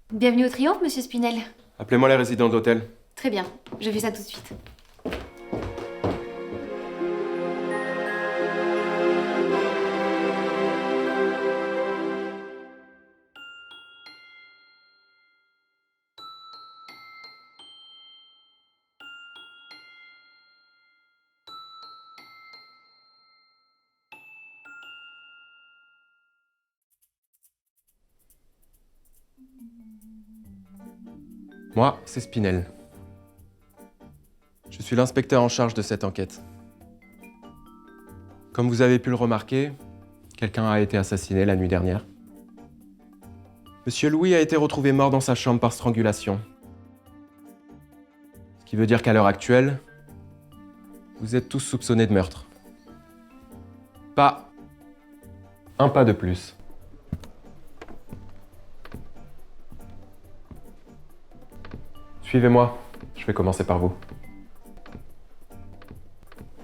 Bienvenue au Triomphe, monsieur Spinel. Appelez-moi les résidents de l'hôtel. Très bien, je fais ça tout de suite. Moi, c'est Spinel. Je suis l'inspecteur en charge de cette enquête. Comme vous avez pu le remarquer, quelqu'un a été assassiné la nuit dernière. Monsieur Louis a été retrouvé mort dans sa chambre par strangulation. Ce qui veut dire qu'à l'heure actuelle, vous êtes tous soupçonnés de meurtre. Pas un pas de plus. Suivez-moi, je vais commencer par vous.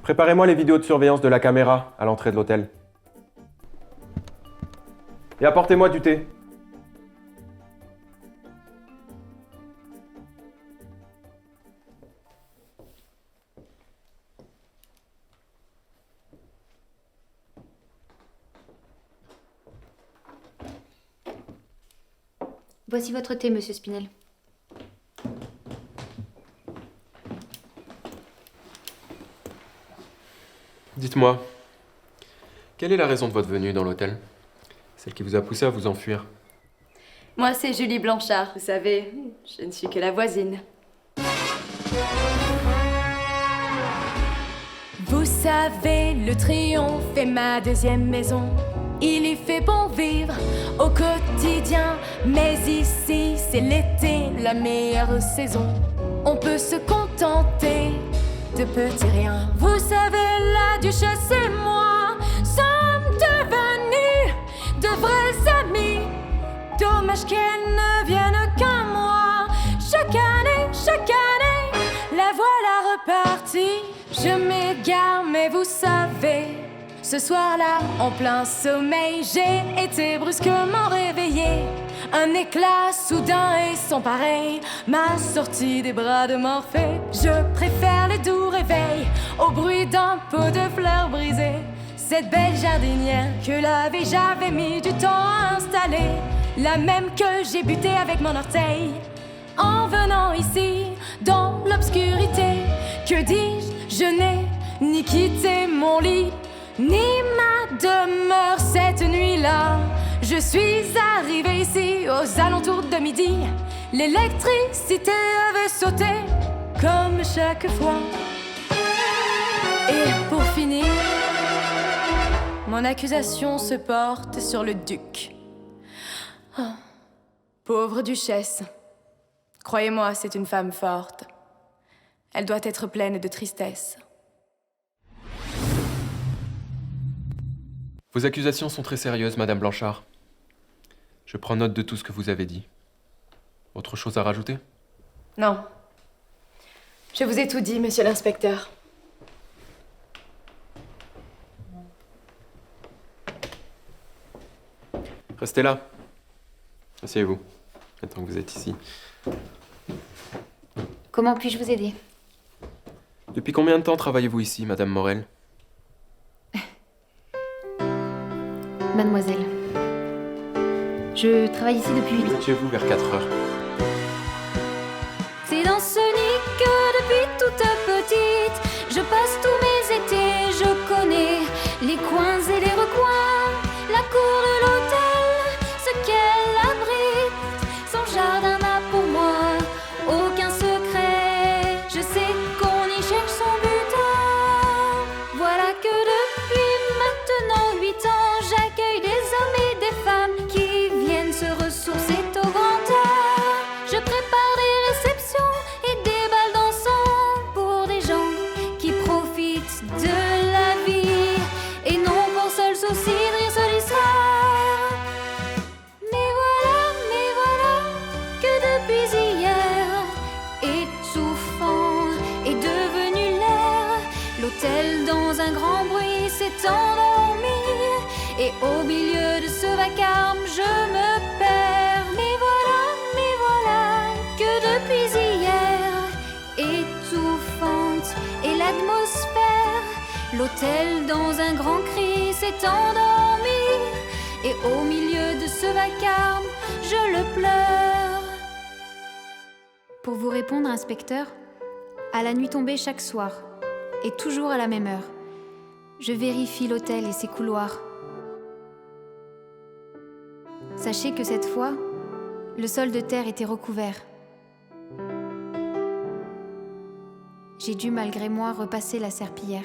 Préparez-moi les vidéos de surveillance de la caméra à l'entrée de l'hôtel. Et apportez-moi du thé. Voici votre thé, monsieur Spinel. Dites-moi, quelle est la raison de votre venue dans l'hôtel? Celle qui vous a poussé à vous enfuir? Moi, c'est Julie Blanchard. Vous savez, je ne suis que la voisine. Vous savez, le Triomphe est ma deuxième maison. Il y fait bon vivre au quotidien. Mais ici, c'est l'été, la meilleure saison. On peut se contenter de petits riens. Vous savez, la duchesse et moi sommes devenus de vrais amis. Dommage qu'elle ne vienne qu'un mois. Chaque année, la voilà repartie. Je m'égare, mais vous savez, ce soir-là, en plein sommeil, j'ai été brusquement réveillée. Un éclat soudain et sans pareil m'a sorti des bras de Morphée. Je préfère les doux réveils au bruit d'un pot de fleurs brisées. Cette belle jardinière que la vie j'avais mis du temps à installer, la même que j'ai butée avec mon orteil en venant ici dans l'obscurité. Que dis-je, je n'ai ni quitté mon lit ni ma demeure cette nuit-là. Je suis arrivée ici aux alentours de midi. L'électricité avait sauté comme chaque fois. Et pour finir, mon accusation se porte sur le duc. Oh, pauvre duchesse. Croyez-moi, c'est une femme forte. Elle doit être pleine de tristesse. Vos accusations sont très sérieuses, Madame Blanchard. Je prends note de tout ce que vous avez dit. Autre chose à rajouter? Non. Je vous ai tout dit, monsieur l'inspecteur. Restez là. Asseyez-vous, maintenant que vous êtes ici. Comment puis-je vous aider? Depuis combien de temps travaillez-vous ici, Madame Morel? Mademoiselle, je travaille ici depuis 8 Vous ans. êtes chez vous vers 4 heures. C'est dans ce nid que depuis toute petite, je passe tous mes étés, je connais les coins et les recoins, la cour de l'hôtel, ce qu'elle abrite. Son jardin n'a pour moi aucun secret, je sais qu'on y cherche son butin. Voilà que de L'hôtel dans un grand bruit s'est endormi, et au milieu de ce vacarme je me perds. Mais voilà que depuis hier, étouffante est l'atmosphère. L'hôtel dans un grand cri s'est endormi, et au milieu de ce vacarme je le pleure. Pour vous répondre, inspecteur, à la nuit tombée chaque soir, et toujours à la même heure, je vérifie l'hôtel et ses couloirs. Sachez que cette fois, le sol de terre était recouvert. J'ai dû malgré moi repasser la serpillière.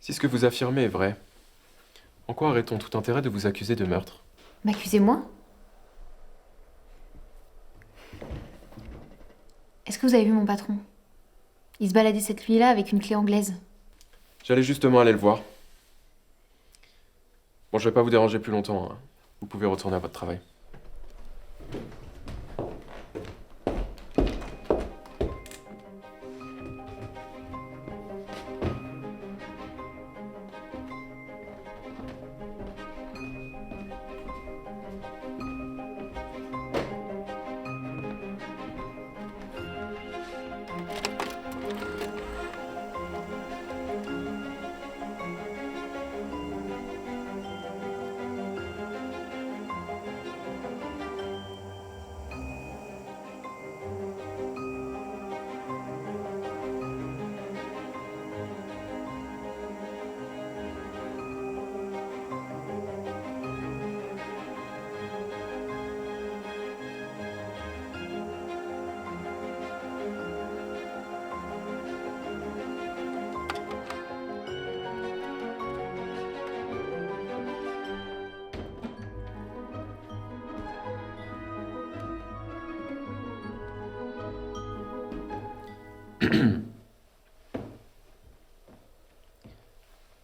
Si ce que vous affirmez est vrai, en quoi aurait-on tout intérêt de vous accuser de meurtre? M'accusez-moi? Est-ce que vous avez vu mon patron? Il se baladait cette nuit-là avec une clé anglaise. J'allais justement aller le voir. Bon, je vais pas vous déranger plus longtemps, hein. Vous pouvez retourner à votre travail.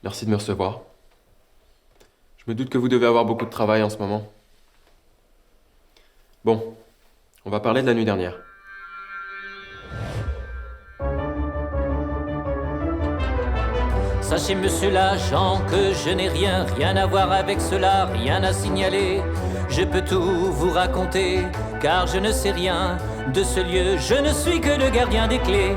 Merci de me recevoir. Je me doute que vous devez avoir beaucoup de travail en ce moment. Bon, on va parler de la nuit dernière. Sachez, monsieur l'agent, que je n'ai rien à voir avec cela, rien à signaler. Je peux tout vous raconter, car je ne sais rien de ce lieu, je ne suis que le gardien des clés.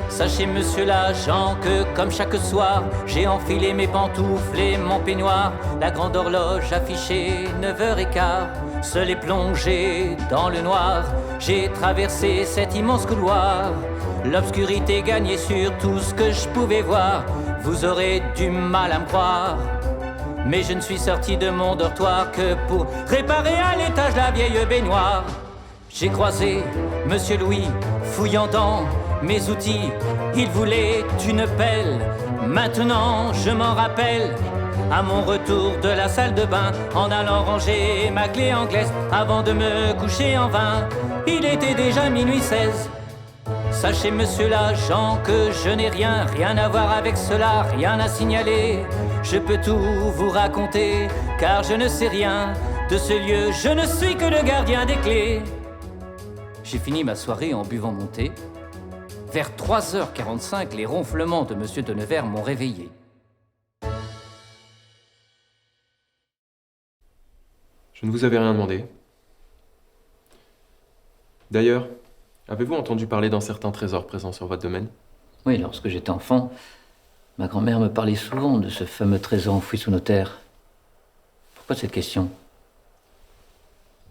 Sachez, monsieur l'agent, que comme chaque soir, j'ai enfilé mes pantoufles et mon peignoir. La grande horloge affichée 9h15, seul et plongé dans le noir. J'ai traversé cet immense couloir, l'obscurité gagnait sur tout ce que je pouvais voir. Vous aurez du mal à me croire, mais je ne suis sorti de mon dortoir que pour réparer à l'étage la vieille baignoire. J'ai croisé monsieur Louis fouillant dans mes outils, il voulait une pelle. Maintenant je m'en rappelle, à mon retour de la salle de bain, en allant ranger ma clé anglaise avant de me coucher en vain. Il était déjà minuit 16. Sachez, monsieur l'agent, que je n'ai rien à voir avec cela, rien à signaler. Je peux tout vous raconter, car je ne sais rien de ce lieu, je ne suis que le gardien des clés. J'ai fini ma soirée en buvant mon thé. Vers 3h45, les ronflements de monsieur de Nevers m'ont réveillé. Je ne vous avais rien demandé. D'ailleurs, avez-vous entendu parler d'un certain trésor présent sur votre domaine? Oui, lorsque j'étais enfant, ma grand-mère me parlait souvent de ce fameux trésor enfoui sous nos terres. Pourquoi cette question?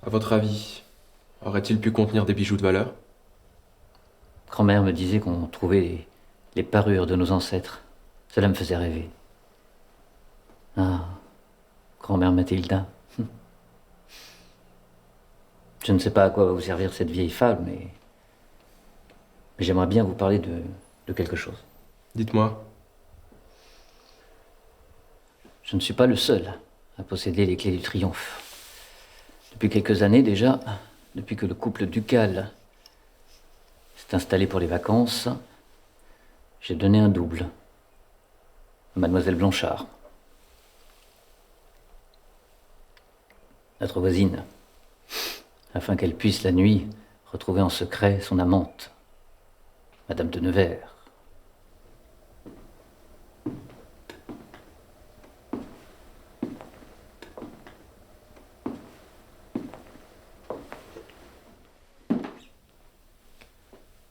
À votre avis, aurait-il pu contenir des bijoux de valeur? Grand-mère me disait qu'on trouvait les parures de nos ancêtres. Cela me faisait rêver. Ah, grand-mère Mathilda. Je ne sais pas à quoi va vous servir cette vieille fable, mais j'aimerais bien vous parler de quelque chose. Dites-moi. Je ne suis pas le seul à posséder les clés du triomphe. Depuis quelques années déjà, depuis que le couple ducal s'est installé pour les vacances, j'ai donné un double. Mademoiselle Blanchard. Notre voisine, afin qu'elle puisse la nuit retrouver en secret son amante, Madame de Nevers.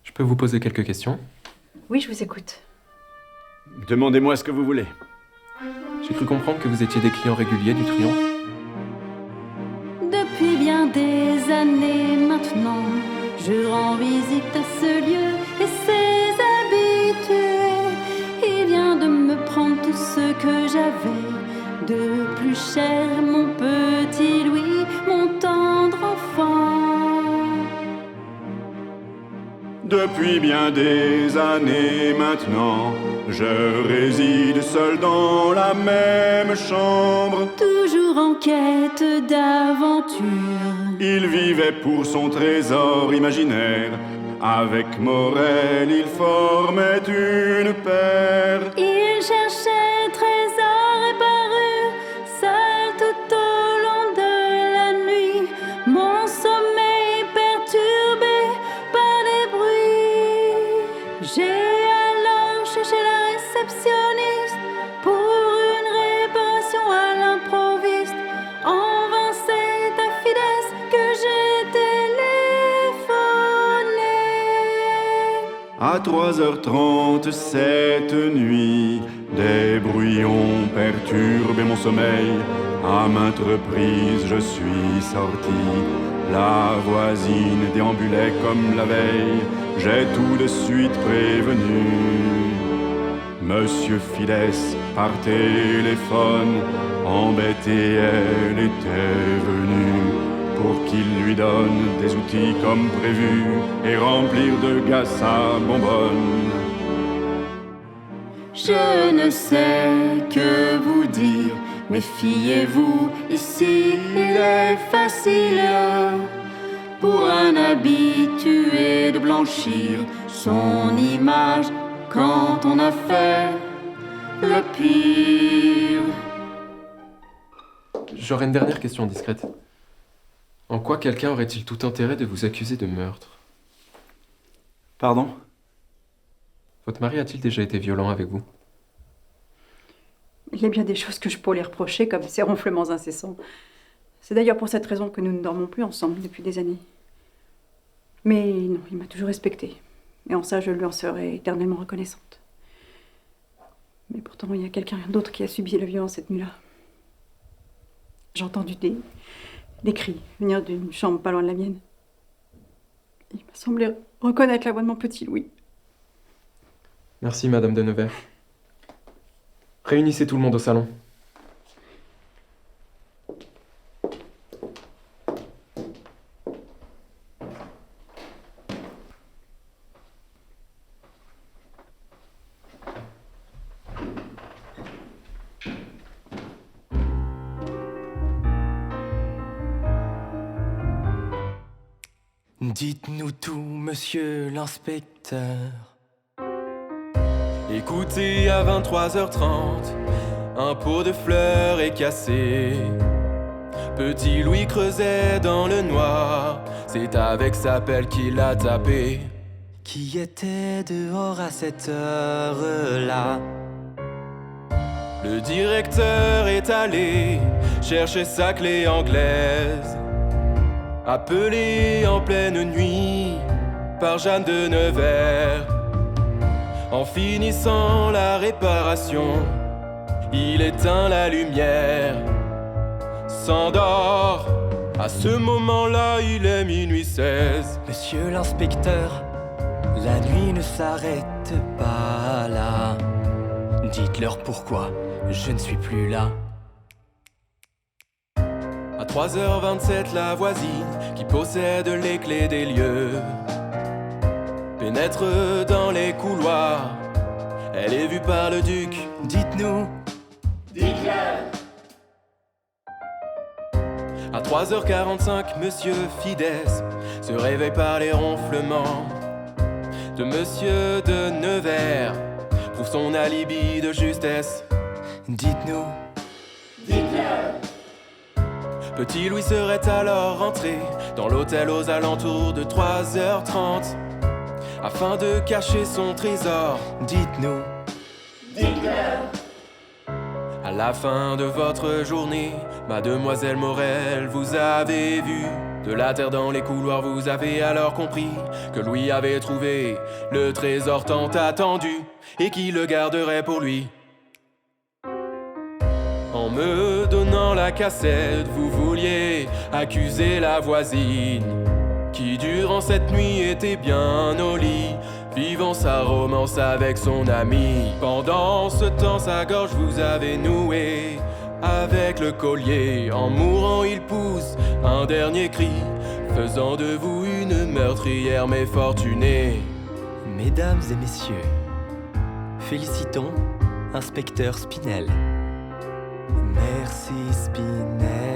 Je peux vous poser quelques questions? Oui, je vous écoute. Demandez-moi ce que vous voulez. J'ai cru comprendre que vous étiez des clients réguliers du Triomphe. Depuis bien des années maintenant, je rends visite à ce lieu et ses habitués. Il vient de me prendre tout ce que j'avais de plus cher, mon petit Louis, mon tendre enfant. Depuis bien des années maintenant, je réside seul dans la même chambre. Toujours en quête d'aventure. Il vivait pour son trésor imaginaire. Avec Morel, il formait une paire. Il cherchait trésor et parure, seul tout au long de la nuit. Mon sommeil perturbé par des bruits. J'ai alors cherché la réceptionniste pour une réparation à l'improviste. En vain, c'est à Fidès que j'ai téléphoné. À 3h30 cette nuit, des bruits ont perturbé mon sommeil. À maintes reprises je suis sorti. La voisine déambulait comme la veille. J'ai tout de suite prévenu Monsieur Fidès par téléphone. Embêtée, elle était venue pour qu'il lui donne des outils comme prévu et remplir de gaz sa bonbonne. Je ne sais que vous dire, méfiez-vous, ici il est facile pour un habitué de blanchir son image quand on a fait le pire. J'aurais une dernière question discrète. En quoi quelqu'un aurait-il tout intérêt de vous accuser de meurtre? Pardon? Votre mari a-t-il déjà été violent avec vous? Il y a bien des choses que je pourrais lui reprocher, comme ses ronflements incessants. C'est d'ailleurs pour cette raison que nous ne dormons plus ensemble depuis des années. Mais non, il m'a toujours respectée. Et en ça, je lui en serai éternellement reconnaissante. Mais pourtant, il y a quelqu'un d'autre qui a subi la violence cette nuit-là. J'ai entendu des cris venir d'une chambre pas loin de la mienne. Il m'a semblé reconnaître la voix de mon petit Louis. Merci, Madame de Nevers. Réunissez tout le monde au salon. Dites-nous tout, monsieur l'inspecteur. Écoutez, à 23h30, un pot de fleurs est cassé. Petit Louis creusait dans le noir, c'est avec sa pelle qu'il l'a tapé. Qui était dehors à cette heure-là? Le directeur est allé chercher sa clé anglaise, appelé en pleine nuit par Jeanne de Nevers. En finissant la réparation, il éteint la lumière, s'endort. À ce moment-là, il est minuit 16. Monsieur l'inspecteur, la nuit ne s'arrête pas là. Dites-leur pourquoi je ne suis plus là. À 3h27, la voisine qui possède les clés des lieux pénètre dans les couloirs. Elle est vue par le duc. Dites-nous. Dites-le. À 3h45, Monsieur Fidès se réveille par les ronflements de Monsieur de Nevers. Prouve son alibi de justesse. Dites-nous. Petit Louis serait alors rentré dans l'hôtel aux alentours de 3h30 afin de cacher son trésor. Dites-nous. À la fin de votre journée, Mademoiselle Morel, vous avez vu de la terre dans les couloirs, vous avez alors compris que Louis avait trouvé le trésor tant attendu et qu'il le garderait pour lui. En me donnant la cassette, vous vouliez accuser la voisine qui durant cette nuit était bien au lit, vivant sa romance avec son ami. Pendant ce temps, sa gorge vous avait noué avec le collier. En mourant, il pousse un dernier cri, faisant de vous une meurtrière mais fortunée. Mesdames et messieurs, félicitons Inspecteur Spinel. Merci Spinel.